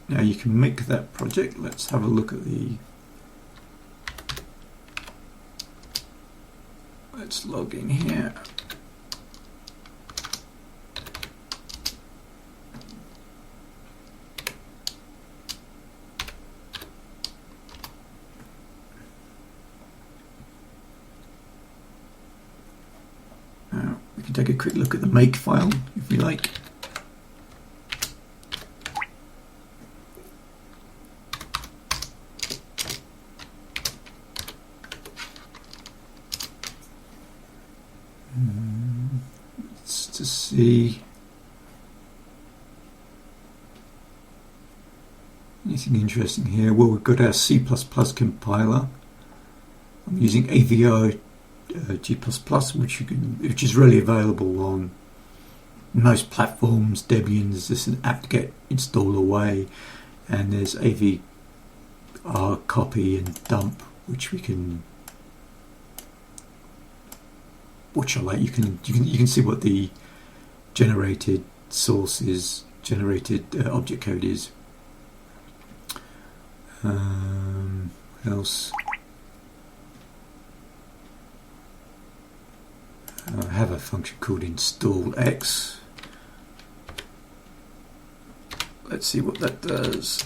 Now you can make that project. Let's have a look at the... Let's log in here. Now we can take a quick look at the make file if you like. To see anything interesting here. Well, we've got our C++ compiler. I'm using AVR G++, which is really available on most platforms. Debian is just an apt-get install away, and there's AVR copy and dump, which we can. Which I like. You can see what the generated source is, generated object code is. What else? I have a function called install_x. Let's see what that does.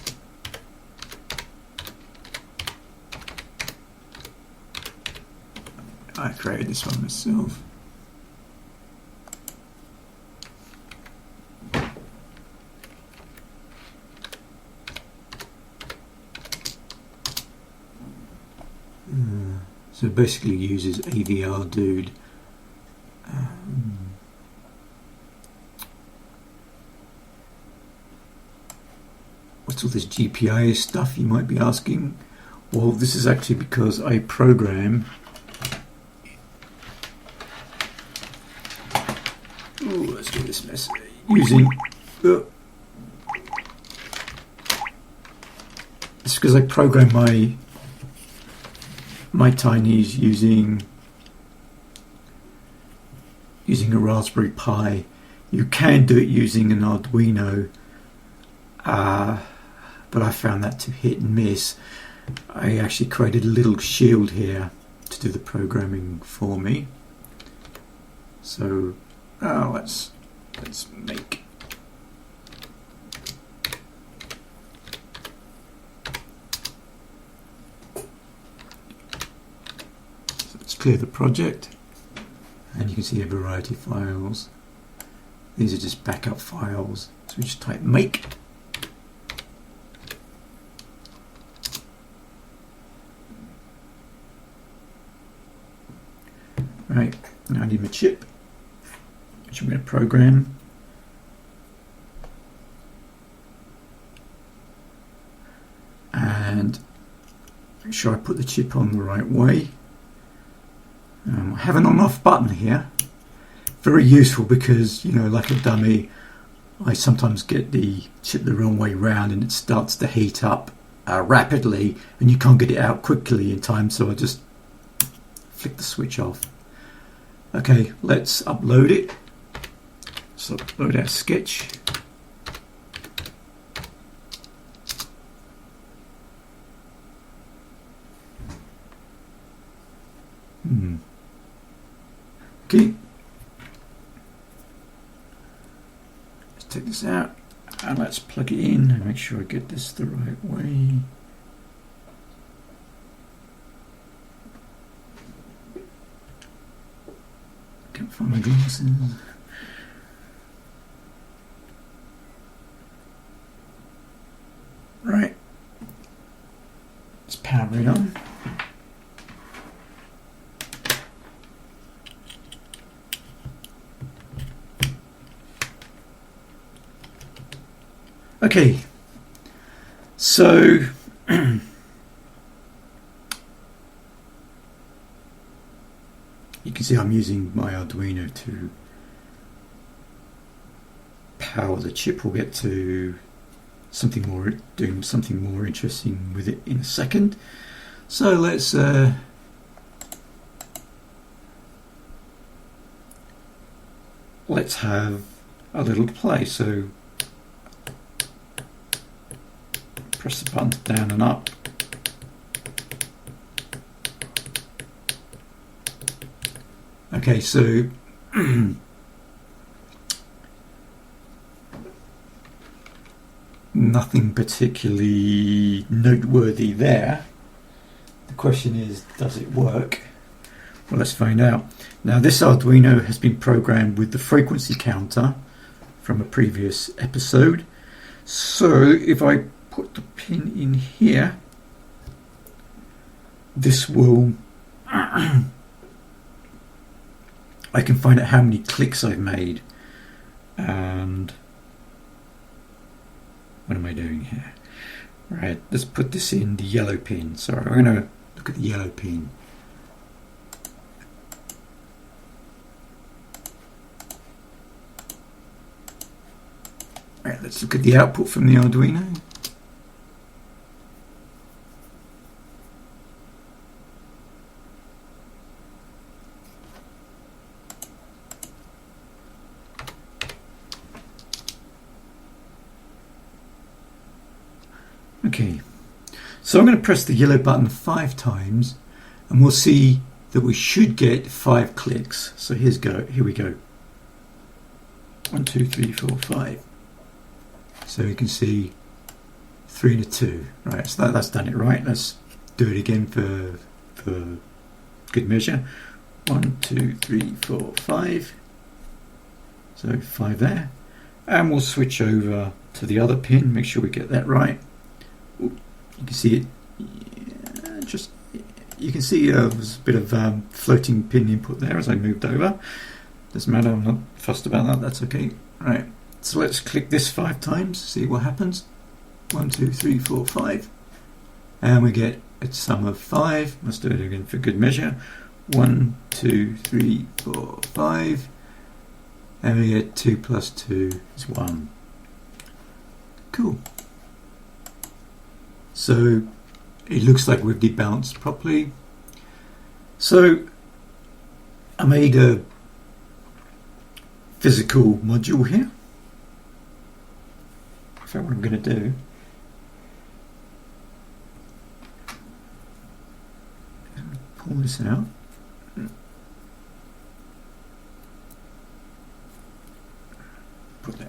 I created this one myself. So it basically uses AVR dude. What's all this GPIA stuff, you might be asking? Well, this is actually because I program let's do this mess using it's because I program my Tinys using a Raspberry Pi. You can do it using an Arduino, but I found that to hit and miss. I actually created a little shield here to do the programming for me. So let's make clear the project, and you can see a variety of files. These are just backup files, so we just type make. Right, now I need my chip, which I'm going to program. And make sure I put the chip on the right way. I have an on-off button here. Very useful because, you know, like a dummy, I sometimes get the chip the wrong way round and it starts to heat up rapidly and you can't get it out quickly in time, so I just flick the switch off. Okay, let's upload it. Let's upload our sketch. Okay, let's take this out and let's plug it in and make sure I get this the right way. Can't find my glasses. Right, let's power it on. Okay, so you can see I'm using my Arduino to power the chip. We'll get to doing something more interesting with it in a second. So let's have a little play. So press the buttons down and up. Okay, so nothing particularly noteworthy there. The question is, does it work? Well, let's find out. Now, this Arduino has been programmed with the frequency counter from a previous episode. So if I put the pin in here, this will I can find out how many clicks I've made. And what am I doing here? Right, let's put this in the yellow pin. Sorry, I'm going to look at the yellow pin. Right, let's look at the output from the Arduino. Okay, so I'm going to press the yellow button 5 times and we'll see that we should get 5 clicks. So here we go. 1, 2, 3, 4, 5. So you can see 3 and a 2. Right, so that's done it right. Let's do it again for good measure. 1, 2, 3, 4, 5. So 5 there. And we'll switch over to the other pin, make sure we get that right. You can see it, you can see there's a bit of floating pin input there as I moved over. Doesn't matter, I'm not fussed about that, that's okay. Right, so let's click this 5 times, see what happens. 1, 2, 3, 4, 5. And we get a sum of 5. Let's do it again for good measure. 1, 2, 3, 4, 5. And we get 2 plus 2 is 1. Cool. So it looks like we've debounced properly. So I made a physical module here. So what I'm going to do is pull this out. Put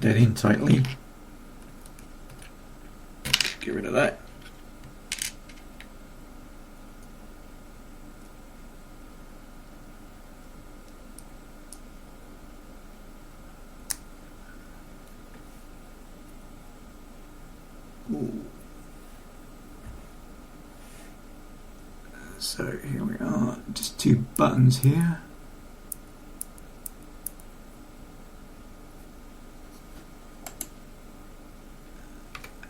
that in tightly. Get rid of that. Ooh. So here we are, just 2 buttons here.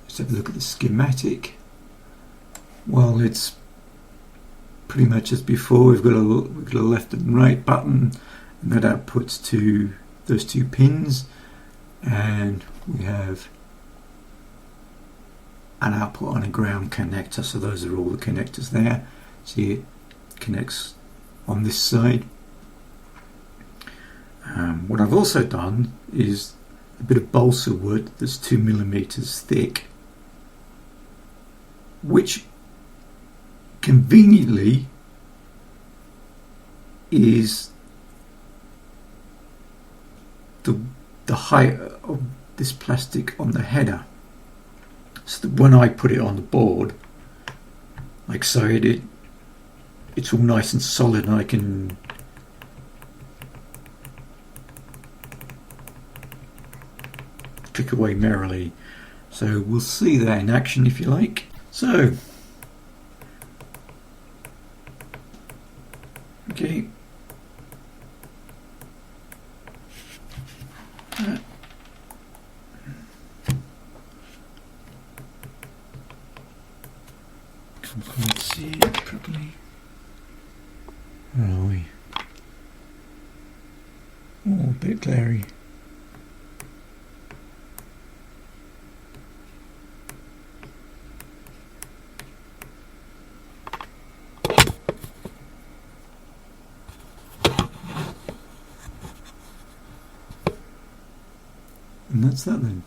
Let's have a look at the schematic. Well, it's pretty much as before. We've got a left and right button, and that outputs to those 2 pins, and we have an output on a ground connector. So those are all the connectors there. See, it connects on this side. What I've also done is a bit of balsa wood that's 2 millimeters thick, which conveniently is the height of this plastic on the header. So that when I put it on the board, like so, it's all nice and solid, and I can click away merrily. So we'll see that in action if you like. So, okay. Can't see it properly. Where are we? Oh, a bit glary. And that's that then.